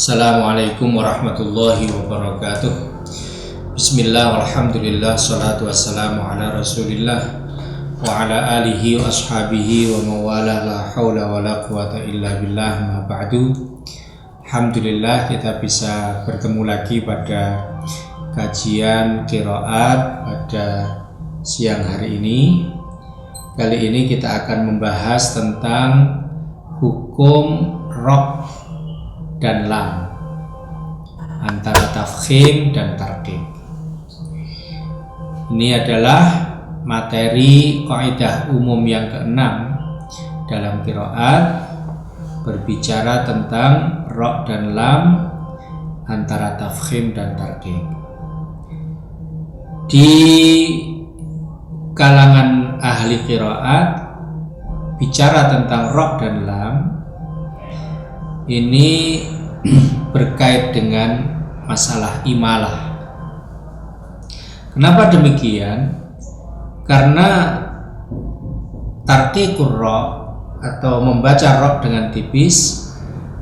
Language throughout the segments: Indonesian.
Assalamualaikum warahmatullahi wabarakatuh. Bismillah walhamdulillah, salatu wassalamu ala rasulillah wa ala alihi wa ashabihi wa mawala, la hawla wa la quwata illa billah, ma ba'du. Alhamdulillah kita bisa bertemu lagi pada kajian qiraat pada siang hari ini. Kali ini kita akan membahas tentang hukum ra' dan lam antara tafkhim dan tarqiq. Ini adalah materi kaidah umum yang keenam dalam qiraat, berbicara tentang ra' dan lam antara tafkhim dan tarqiq. Di kalangan ahli qiraat, bicara tentang ra' dan lam ini berkait dengan masalah imalah. Kenapa demikian? Karena tarqiqur ra' atau membaca ra' dengan tipis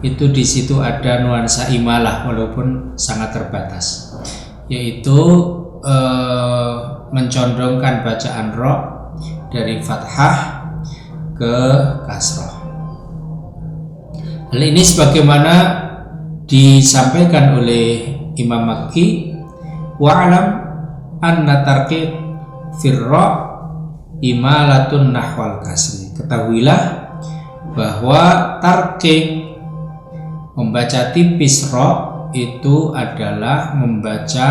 itu di situ ada nuansa imalah walaupun sangat terbatas, yaitu mencondongkan bacaan ra' dari fathah ke kasrah. Hal ini sebagaimana disampaikan oleh Imam Makki, wa'alam anna tarqiq firra imalatun nahwal kasri. Ketahuilah bahwa tarqiq membaca tipis ra' itu adalah membaca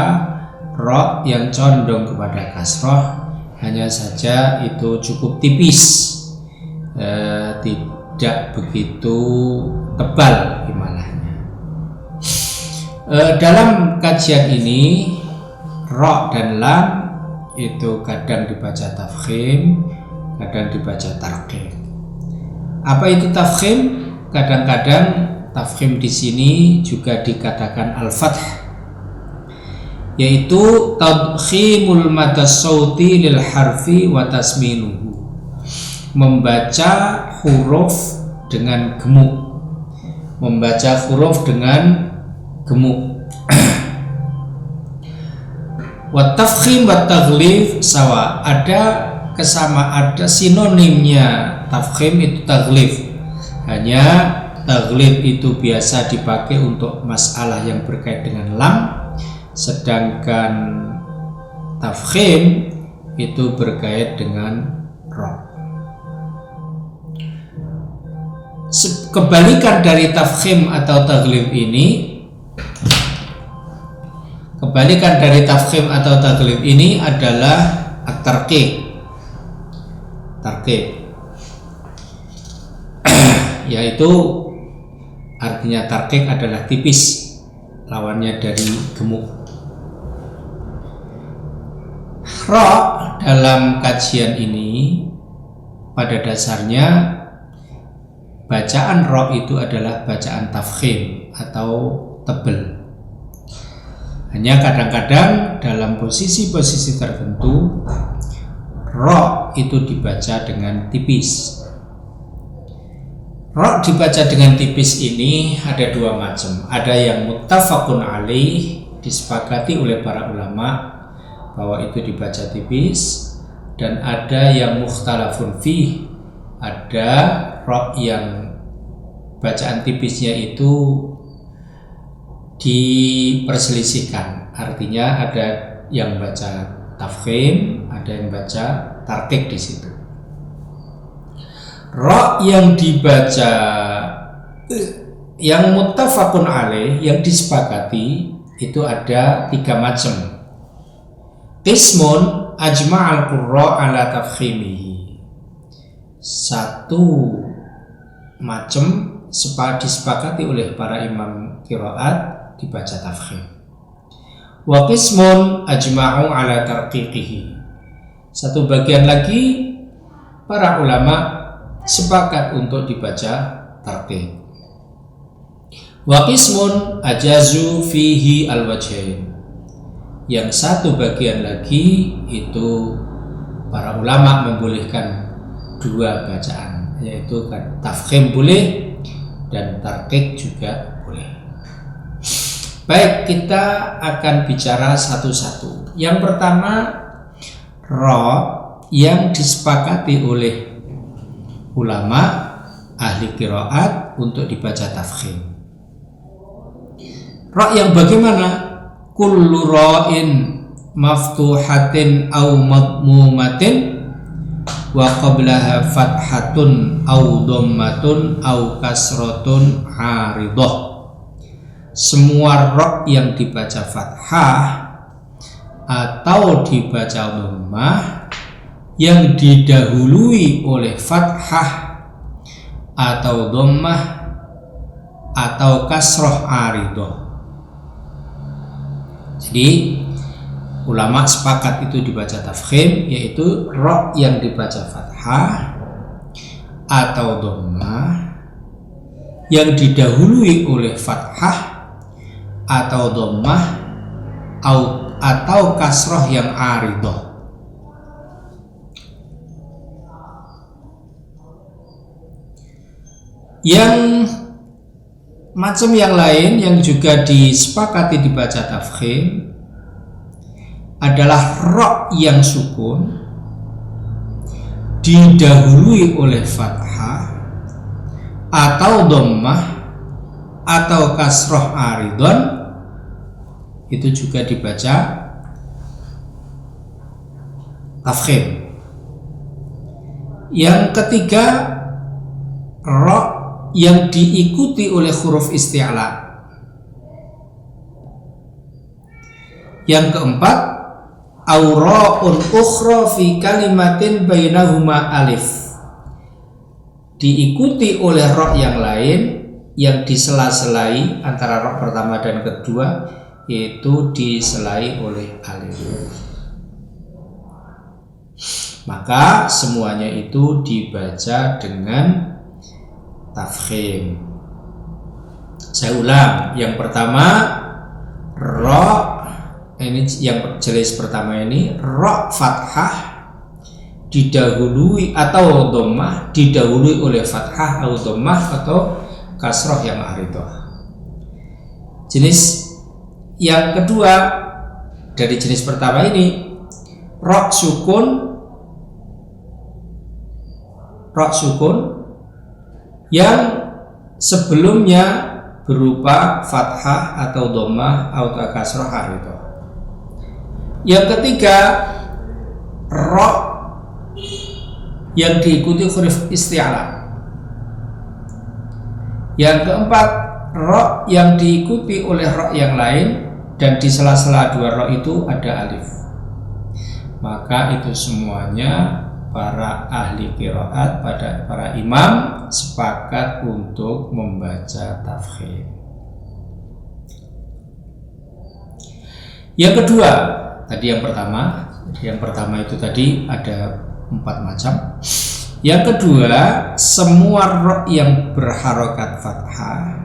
ra' yang condong kepada kasrah, hanya saja itu cukup tipis, tidak begitu tebal imalahnya. Dalam kajian ini ra' dan lam itu kadang dibaca tafkhim, kadang dibaca tarqiq. Apa itu tafkhim? Kadang-kadang tafkhim di sini juga dikatakan al-fath, yaitu tadkhimul madas sauti lil harfi wa tasminuhu, membaca huruf dengan gemuk, membaca huruf dengan gemuk. Wa tafkhim wa taghlif sawa, ada sinonimnya tafkhim itu taghlif. Hanya taghlif itu biasa dipakai untuk masalah yang berkait dengan lam, sedangkan tafkhim itu berkait dengan ra'. Kebalikan dari tafkhim atau taghlib ini, adalah at-tarqiq. Yaitu artinya tarqiq adalah tipis, lawannya dari gemuk. Ra' dalam kajian ini pada dasarnya bacaan ra' itu adalah bacaan tafkhim atau tebal. Hanya kadang-kadang dalam posisi-posisi tertentu ra' itu dibaca dengan tipis. Ra' dibaca dengan tipis ini ada dua macam. Ada yang muttafaqun alaih, disepakati oleh para ulama bahwa itu dibaca tipis, dan ada yang mukhtalafun fih, ada ra' yang bacaan tipisnya itu diperselisihkan. Artinya ada yang baca tafkhim, ada yang baca tarqiq di situ. Ra' yang dibaca yang muttafaqun alaih, yang disepakati itu ada tiga macam. Qismun ajma'al qurra ala tafkhimihi, satu macam disepakati oleh para imam qiraat dibaca tafkhim. Wa qismun ajma'u ala tarqiqihi. Satu bagian lagi para ulama sepakat untuk dibaca tarqiq. Wa qismun ajazu fihi al-wajhain. Yang satu bagian lagi itu para ulama membolehkan dua bacaan, yaitu tafkhim boleh dan tarqiq juga boleh. Baik, kita akan bicara satu-satu. Yang pertama, ra yang disepakati oleh ulama ahli qiraat untuk dibaca tafkhim. Ra yang bagaimana? Kullu ra'in maftuhatin aw madmumatin wa qablaha fathatun aw dhammatun aw kasratun 'aridah. Semua ra yang dibaca fathah atau dibaca dhammah yang didahului oleh fathah atau dhammah atau kasrah 'aridah. Jadi ulama sepakat itu dibaca tafkhim, yaitu ra yang dibaca fathah atau dhammah yang didahului oleh fathah atau dhammah atau kasrah yang 'aridah. Yang macam yang lain yang juga disepakati dibaca tafkhim adalah ra yang sukun didahului oleh fathah atau dhammah atau kasrah 'aridan, itu juga dibaca tafkhim. Yang ketiga, ra yang diikuti oleh huruf isti'la. Yang keempat, aura'un ukhra fi kalimatin bainahuma alif, diikuti oleh ra yang lain yang disela-selai antara ra pertama dan kedua, yaitu diselai oleh alif. Maka semuanya itu dibaca dengan tafkhim. Saya ulang, yang pertama ra, ini yang jenis pertama ini, ra fathah didahului atau dhammah didahului oleh fathah atau dhammah atau kasrah yang 'aridah. Jenis yang kedua dari jenis pertama ini, ra sukun yang sebelumnya berupa fathah atau dhammah atau kasrah 'aridah. Yang ketiga, ra yang diikuti huruf isti'la. Yang keempat, ra yang diikuti oleh ra yang lain dan di sela-sela dua ra itu ada alif. Maka itu semuanya para ahli qiraat, para imam sepakat untuk membaca tafkhim. Yang kedua, tadi yang pertama itu tadi ada 4 macam. Yang kedua, semua ra yang berharokat fathah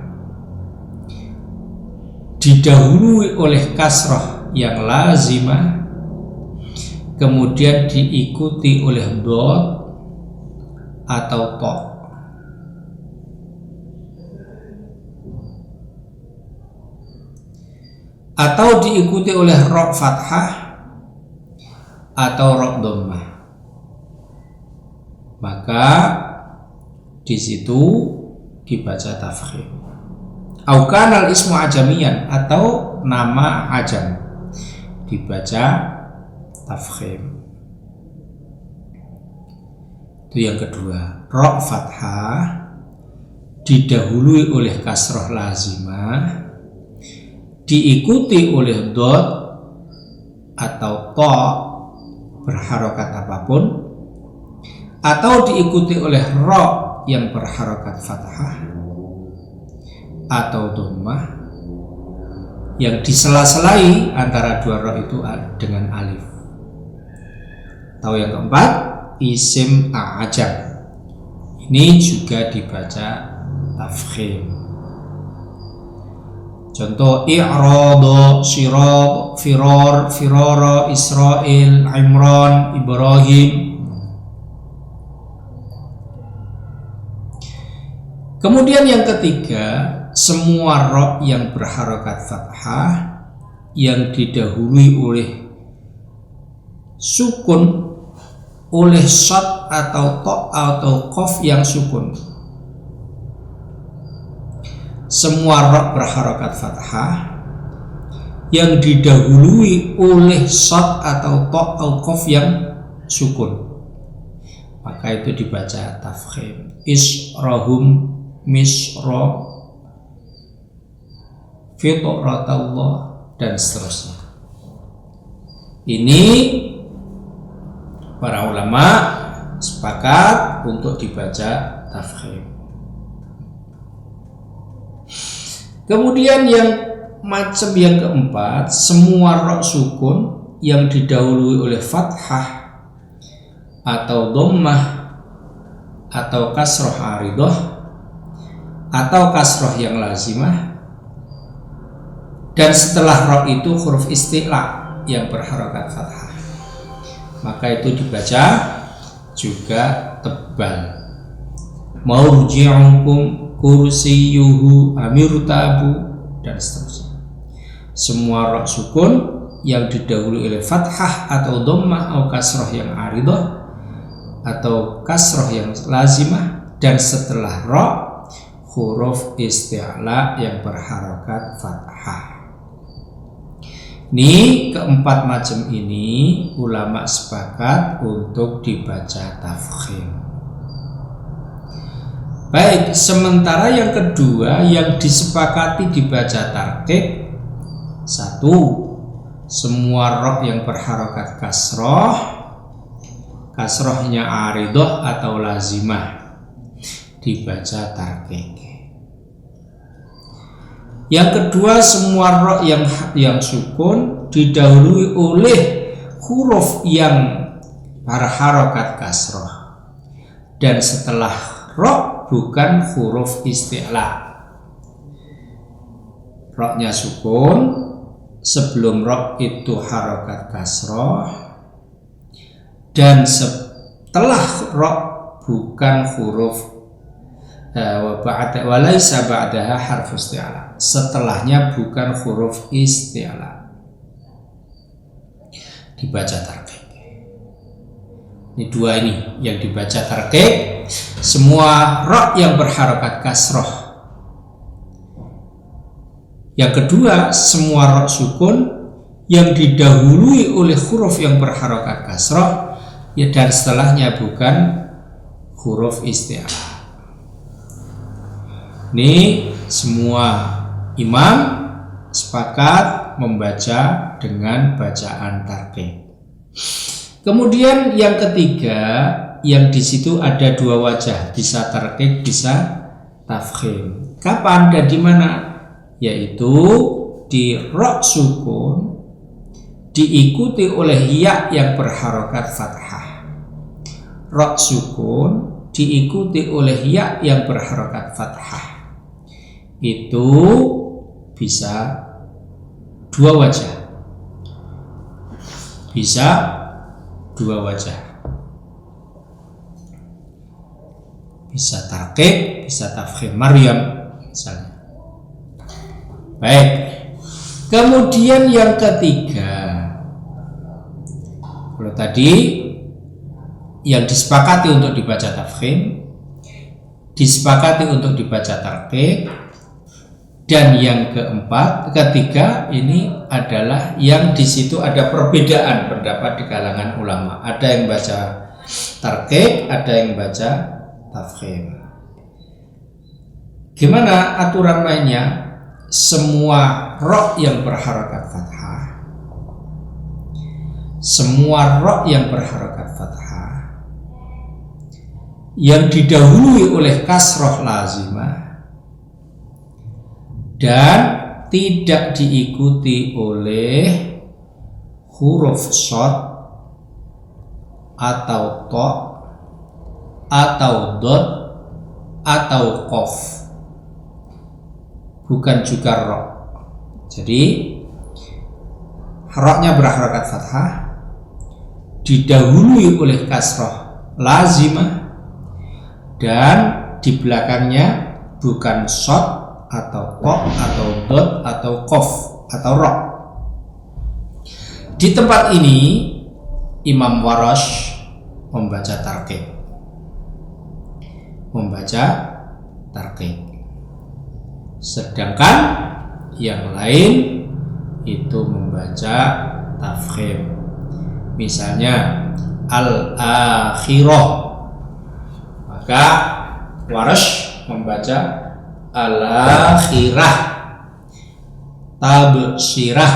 didahului oleh kasrah yang lazimah, kemudian diikuti oleh dot atau to. Atau diikuti oleh ra fathah atau ra dhammah. Maka di situ dibaca tafkhim. Au kana al-ismu ajamiyan, atau nama ajam dibaca tafkhim. Itu yang kedua, ra fathah didahului oleh kasrah lazimah, diikuti oleh dot atau to berharokat apapun, atau diikuti oleh ra yang berharokat fathah atau dhammah, yang disela-selai antara dua ro itu dengan alif. Atau yang keempat, isim a'jam. Ini juga dibaca tafkhim. Contoh i'rada, syirad, firar, firara, Israil, Imran, Ibrahim. Kemudian yang ketiga, semua ro yang berharokat fathah yang didahului oleh sukun, oleh shad atau to atau qaf yang sukun. Semua ro berharokat fathah yang didahului oleh shad atau to atau qaf yang sukun, maka itu dibaca tafkhim. Israhum, misra, fitratullah, dan seterusnya. Ini para ulama sepakat untuk dibaca tafkhim. Kemudian yang macam yang keempat, semua ro sukun yang didahului oleh fathah atau dhammah atau kasroh aridah atau kasroh yang lazimah, dan setelah ro itu huruf isti'la yang berharokat fathah, maka itu dibaca juga tebal. Mauji'ukum, kursiyuhu, amirtabu, dan seterusnya. Semua ro sukun yang didahului oleh fathah atau dhammah atau kasroh yang aridah atau kasroh yang lazimah, dan setelah ro huruf isti'la yang berharokat fathah. Ini keempat macam ini ulama sepakat untuk dibaca tafkhim. Baik, sementara yang kedua yang disepakati dibaca tarqiq, satu, semua ro yang berharokat kasroh, kasrohnya aridah atau lazimah, dibaca tarqiq. Yang kedua, semua ro yang sukun didahului oleh huruf yang berharokat kasroh, dan setelah ro bukan huruf isti'la. Ro-nya sukun, sebelum ro itu harokat kasroh, dan setelah ro bukan huruf walaysa ba'daha harfu isti'la, setelahnya bukan huruf isti'la, dibaca tarqiq. Ini dua ini yang dibaca tarqiq. Semua ro yang berharokat kasroh. Yang kedua, semua ro sukun yang didahului oleh huruf yang berharokat kasroh, ya, dan setelahnya bukan huruf isti'la. Ini semua imam sepakat membaca dengan bacaan tarqiq. Kemudian yang ketiga, yang di situ ada dua wajah, bisa tarqiq, bisa tafkhim. Kapan dan di mana? Yaitu di ro sukun diikuti oleh ya yang berharokat fathah. Ro sukun diikuti oleh ya yang berharokat fathah. Itu bisa dua wajah. Bisa dua wajah. Bisa tarqiq, bisa tafkhim, Maryam misalnya. Baik. Kemudian yang ketiga, kalau tadi yang disepakati untuk dibaca tafkhim, disepakati untuk dibaca tarqiq, dan yang ketiga ini adalah yang di situ ada perbedaan pendapat di kalangan ulama. Ada yang baca tarqiq, ada yang baca tafkhim. Gimana aturan mainnya? Semua ro yang berharokat fathah, semua ro yang berharokat fathah yang didahului oleh kasroh lazimah dan tidak diikuti oleh huruf shad atau to atau dot atau qaf, bukan juga ro. Jadi roknya berharokat fathah, didahului oleh kasroh lazimah, dan di belakangnya bukan shad atau to atau dot atau qaf atau ro. Di tempat ini Imam Warash membaca tarqiq, sedangkan yang lain itu membaca tafkhim. Misalnya al-akhirah, maka Warash membaca al-akhirah, tabsirah,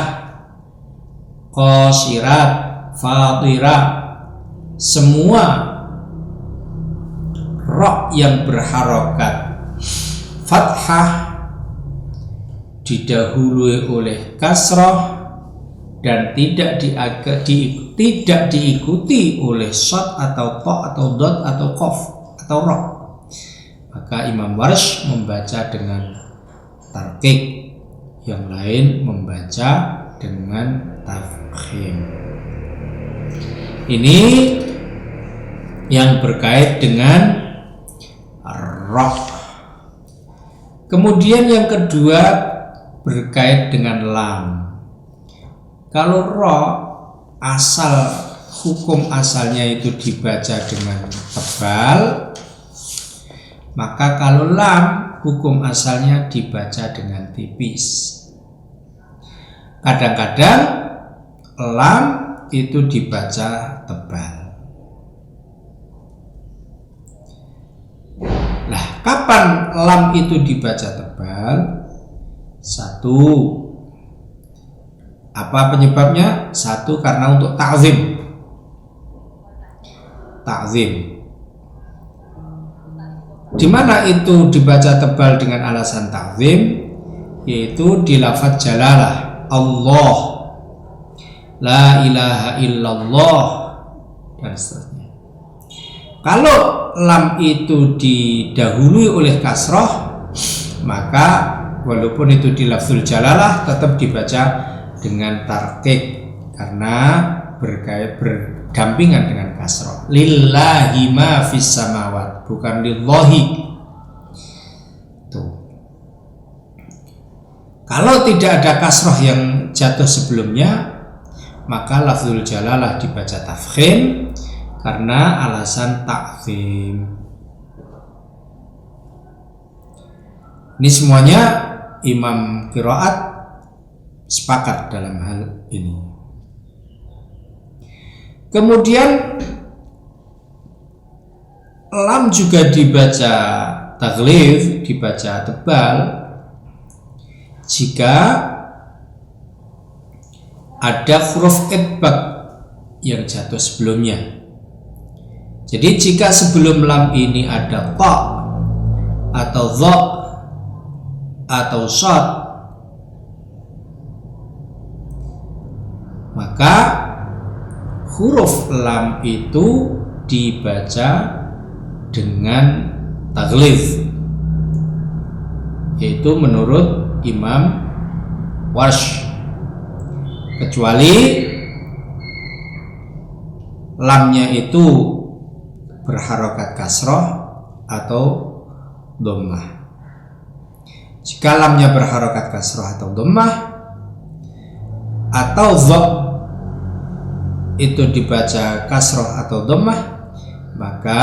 qasirat, fatirah. Semua ra yang berharokat fathah didahului oleh kasrah dan tidak diikuti oleh shad atau to atau dot atau qaf atau ra, maka Imam Warsh membaca dengan tarqiq, yang lain membaca dengan tafkhim. Ini yang berkait dengan ra. Kemudian yang kedua berkait dengan lam. Kalau ra asal hukum asalnya itu dibaca dengan tebal, maka kalau lam hukum asalnya dibaca dengan tipis. Kadang-kadang lam itu dibaca tebal. Nah, kapan lam itu dibaca tebal? Satu, apa penyebabnya? Satu, karena untuk ta'zim. Di mana itu dibaca tebal dengan alasan ta'zim? Yaitu di lafaz jalalah, Allah, la ilaha illallah, dan seterusnya. Kalau lam itu didahului oleh kasroh, maka walaupun itu di lafzul jalalah tetap dibaca dengan tarqiq karena berdampingan dengan kasroh. Lillahi ma fis samawat, bukan lillahi. Tuh. Kalau tidak ada kasroh yang jatuh sebelumnya, maka lafzul jalalah dibaca tafkhim karena alasan ta'zim. Ini semuanya imam qiraat sepakat dalam hal ini. Kemudian lam juga dibaca taghlif, dibaca tebal jika ada huruf idbaq yang jatuh sebelumnya. Jadi jika sebelum lam ini ada ta atau dha atau shad, maka huruf lam itu dibaca dengan taghlif, yaitu menurut Imam Warsh, kecuali lamnya itu berharokat kasroh atau dhammah. Jika lamnya berharokat kasroh atau dhammah atau dha itu dibaca kasroh atau dhammah, maka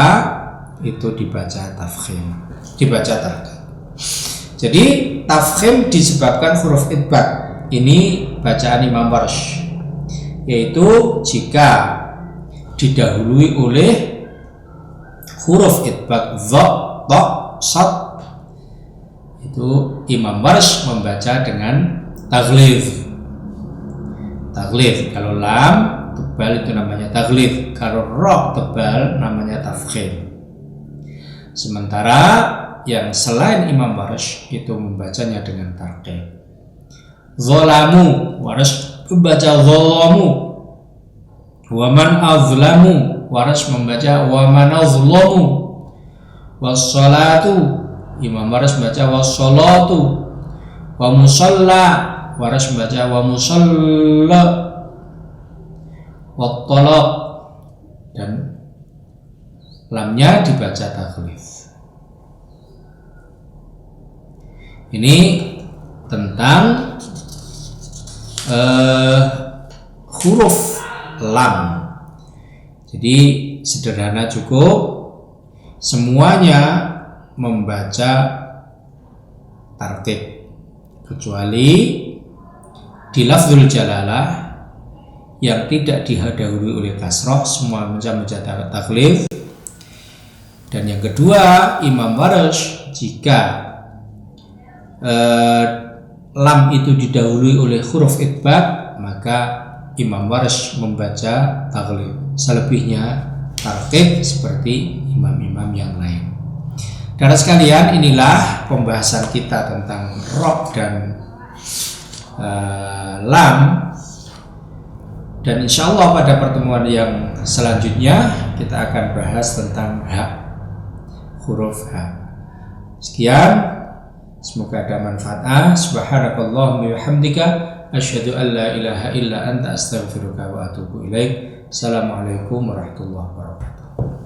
itu dibaca tafkhim, dibaca tarqiq. Jadi tafkhim disebabkan huruf idbaq. Ini bacaan Imam Warsh, yaitu jika didahului oleh huruf idbaq dha, ta, shad, itu Imam Warsh membaca dengan taghlif. Kalau lam tebal itu namanya taghlif, kalau ra tebal namanya tafkhim. Sementara yang selain Imam Warsh itu membacanya dengan tarqiq. zalamu, Waras membaca zalamu. Wa man azlamu, Waras membaca wa man azlamu. Was-salatu, Imam Waras membaca was-salatu. Wa musalla, Waras membaca wa musalla. Wa talaq, dan lamnya dibaca taklif. Ini tentang huruf lam. Jadi sederhana cukup, semuanya membaca tartib kecuali di lafzul jalalah yang tidak didahului oleh kasroh, semua membaca taklif. Dan yang kedua, Imam Waras jika lam itu didahului oleh huruf idbat, maka Imam Waras membaca taklif. Selebihnya tartib seperti imam-imam yang lain. Saudara sekalian, inilah pembahasan kita tentang ro dan lam. Dan insya Allah pada pertemuan yang selanjutnya kita akan bahas tentang ha, huruf ha. Sekian, semoga ada manfaatnya. Subhanakallahumma wa bihamdika asyhadu an la ilaha illa anta astaghfiruka wa atubu ilaik. Assalamualaikum warahmatullahi wabarakatuh.